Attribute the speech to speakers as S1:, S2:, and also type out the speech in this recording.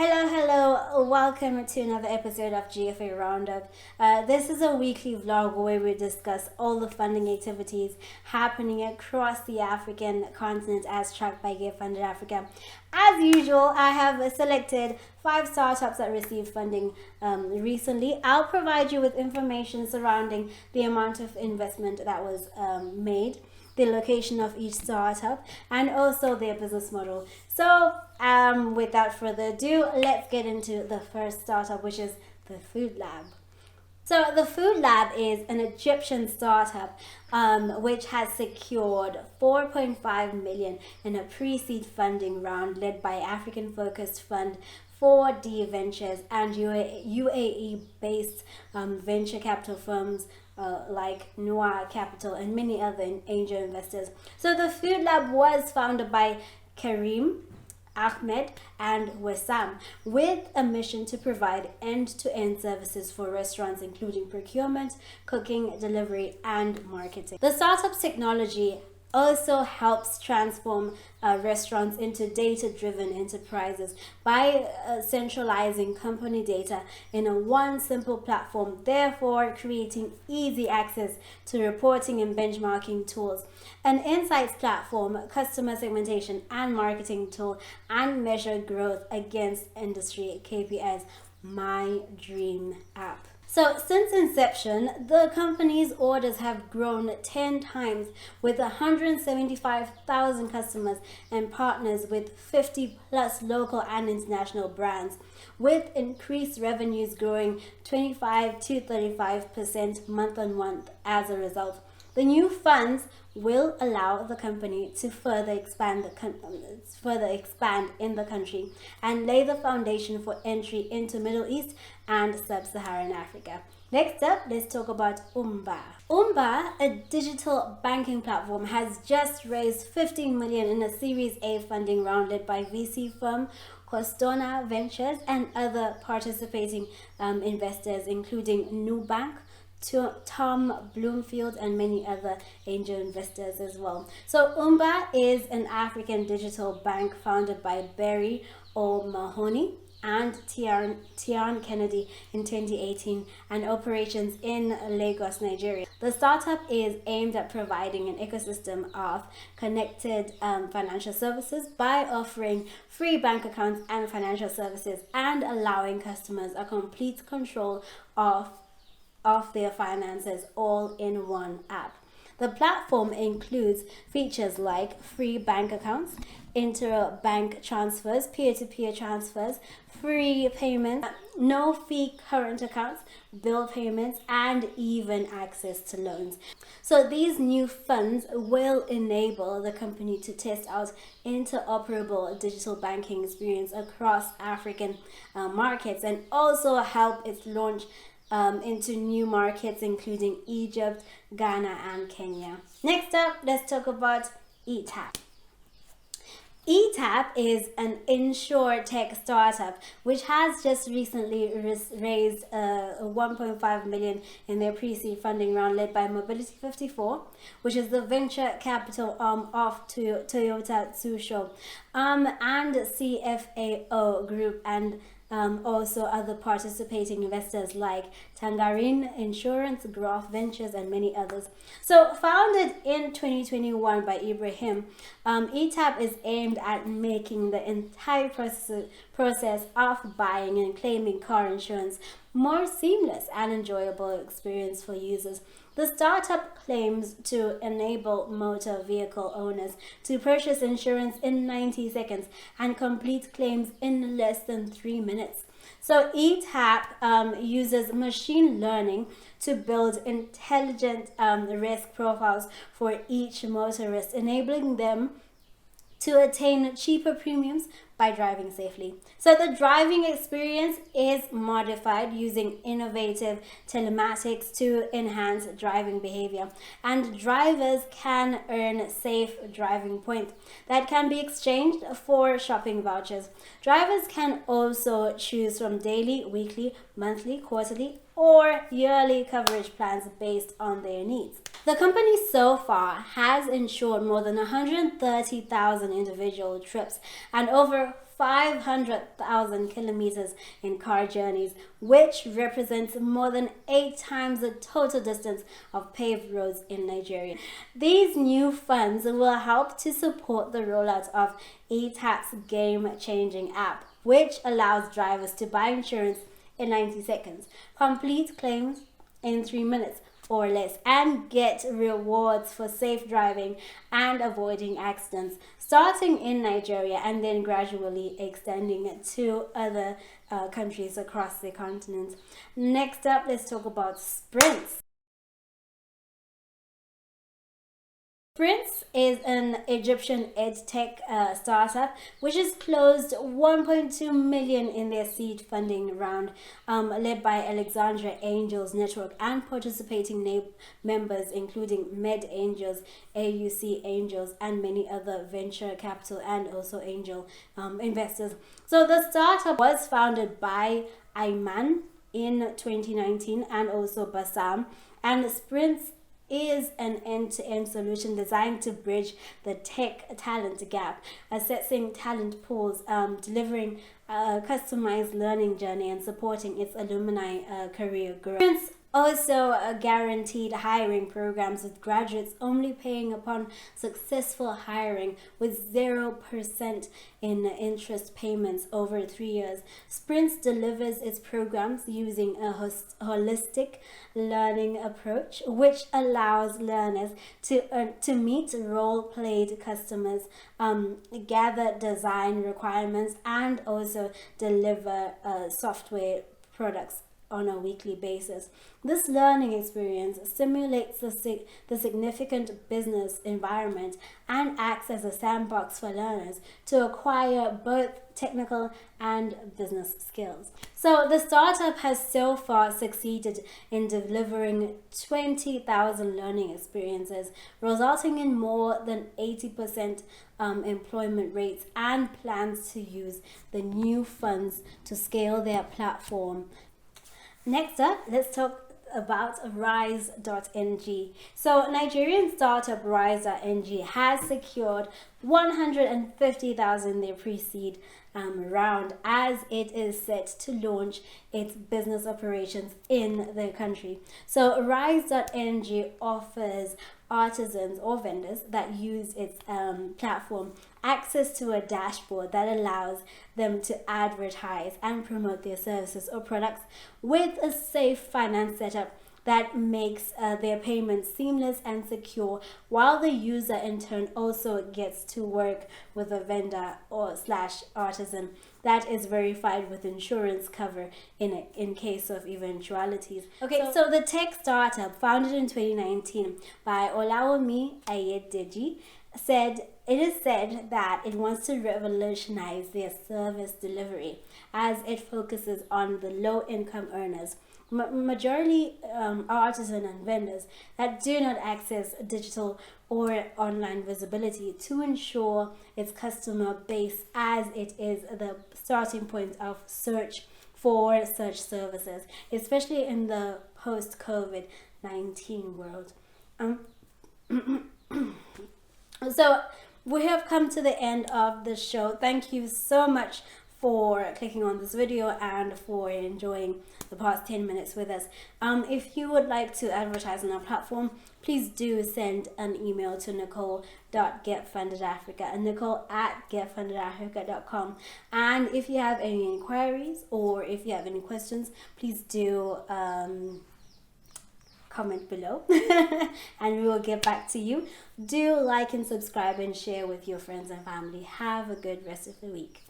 S1: Hello, welcome to another episode of GFA Roundup. This is a weekly vlog where we discuss all the funding activities happening across the African continent as tracked by Give Funded Africa. As usual, I have selected 5 startups that received funding recently. I'll provide you with information surrounding the amount of investment that was made, the location of each startup, and also their business model. So without further ado, let's get into the first startup, which is the Food Lab. So the Food Lab is an Egyptian startup which has secured 4.5 million in a pre-seed funding round led by African-focused fund 4D Ventures and UAE-based venture capital firms like Noah Capital and many other angel investors. So the Food Lab was founded by Karim, Ahmed and Wessam with a mission to provide end-to-end services for restaurants including procurement, cooking, delivery and marketing. The startup's technology also helps transform restaurants into data-driven enterprises by centralizing company data in one simple platform, therefore creating easy access to reporting and benchmarking tools, an insights platform, customer segmentation and marketing tool, and measure growth against industry KPIs. My dream app. So since inception, the company's orders have grown 10 times with 175,000 customers and partners with 50 plus local and international brands, with increased revenues growing 25 to 35% month on month as a result. The new funds will allow the company to further expand in the country and lay the foundation for entry into Middle East and Sub-Saharan Africa. Next up, let's talk about Umba. Umba, a digital banking platform, has just raised 15 million in a Series A funding round led by VC firm Costona Ventures and other participating investors including Nubank, Tom Bloomfield and many other angel investors as well. So Umba is an African digital bank founded by Barry O'Mahony and Tian Kennedy in 2018 and operations in Lagos, Nigeria. The startup is aimed at providing an ecosystem of connected financial services by offering free bank accounts and financial services and allowing customers a complete control of their finances all in one app. The platform includes features like free bank accounts, inter-bank transfers, peer-to-peer transfers, free payments, no-fee current accounts, bill payments, and even access to loans. So these new funds will enable the company to test out interoperable digital banking experience across African markets and also help its launch into new markets including Egypt, Ghana and Kenya. Next up, let's talk about Etap. Etap is an insure-tech startup which has just recently raised 1.5 million in their pre-seed funding round led by Mobility 54, which is the venture capital arm of Toyota Tsusho, and CFAO Group and also other participating investors like Tangerine Insurance, Growth Ventures, and many others. So founded in 2021 by Ibrahim, Etap is aimed at making the entire process of buying and claiming car insurance more seamless and enjoyable experience for users. The startup claims to enable motor vehicle owners to purchase insurance in 90 seconds and complete claims in less than 3 minutes. So Etap uses machine learning to build intelligent risk profiles for each motorist, enabling them to attain cheaper premiums by driving safely. So the driving experience is modified using innovative telematics to enhance driving behavior, and drivers can earn safe driving points that can be exchanged for shopping vouchers. Drivers can also choose from daily, weekly, monthly, quarterly, or yearly coverage plans based on their needs. The company so far has insured more than 130,000 individual trips and over 500,000 kilometers in car journeys, which represents more than 8 times the total distance of paved roads in Nigeria. These new funds will help to support the rollout of Etap's game-changing app, which allows drivers to buy insurance in 90 seconds, complete claims in 3 minutes or less, and get rewards for safe driving and avoiding accidents, starting in Nigeria and then gradually extending it to other countries across the continent. Next up, let's talk about sprints. Sprints is an Egyptian edtech startup which has closed 1.2 million in their seed funding round, led by Alexandria Angels Network and participating members including Med Angels, AUC Angels, and many other venture capital and also angel investors. So the startup was founded by Ayman in 2019 and also Bassam, and Sprints is an end-to-end solution designed to bridge the tech talent gap, assessing talent pools, delivering a customized learning journey, and supporting its alumni career growth. Also guaranteed hiring programs with graduates only paying upon successful hiring with 0% in interest payments over 3 years. Sprints delivers its programs using a holistic learning approach, which allows learners to meet role-played customers, gather design requirements, and also deliver software products on a weekly basis. This learning experience simulates the significant business environment and acts as a sandbox for learners to acquire both technical and business skills. So the startup has so far succeeded in delivering 20,000 learning experiences, resulting in more than 80% employment rates, and plans to use the new funds to scale their platform. Next up, let's talk about Rise.ng. So Nigerian startup Rise.ng has secured 150,000 in their pre-seed round, as it is set to launch its business operations in the country. So Rise.ng offers artisans or vendors that use its platform access to a dashboard that allows them to advertise and promote their services or products with a safe finance setup that makes their payments seamless and secure, while the user in turn also gets to work with a vendor or slash artisan that is verified with insurance cover in case of eventualities. Okay, so the tech startup, founded in 2019 by Olawumi Ayedeji, it is said that it wants to revolutionize their service delivery as it focuses on the low-income earners, majority artisan and vendors that do not access digital or online visibility, to ensure its customer base as it is the starting point of search for such services, especially in the post-COVID-19 world. So we have come to the end of the show. Thank you so much for clicking on this video and for enjoying the past 10 minutes with us. If you would like to advertise on our platform, please do send an email to Nichole.getfundedafrica and Nichole@getfundedafrica.com. And if you have any inquiries or if you have any questions, please do comment below and we will get back to you. Do like and subscribe and share with your friends and family. Have a good rest of the week.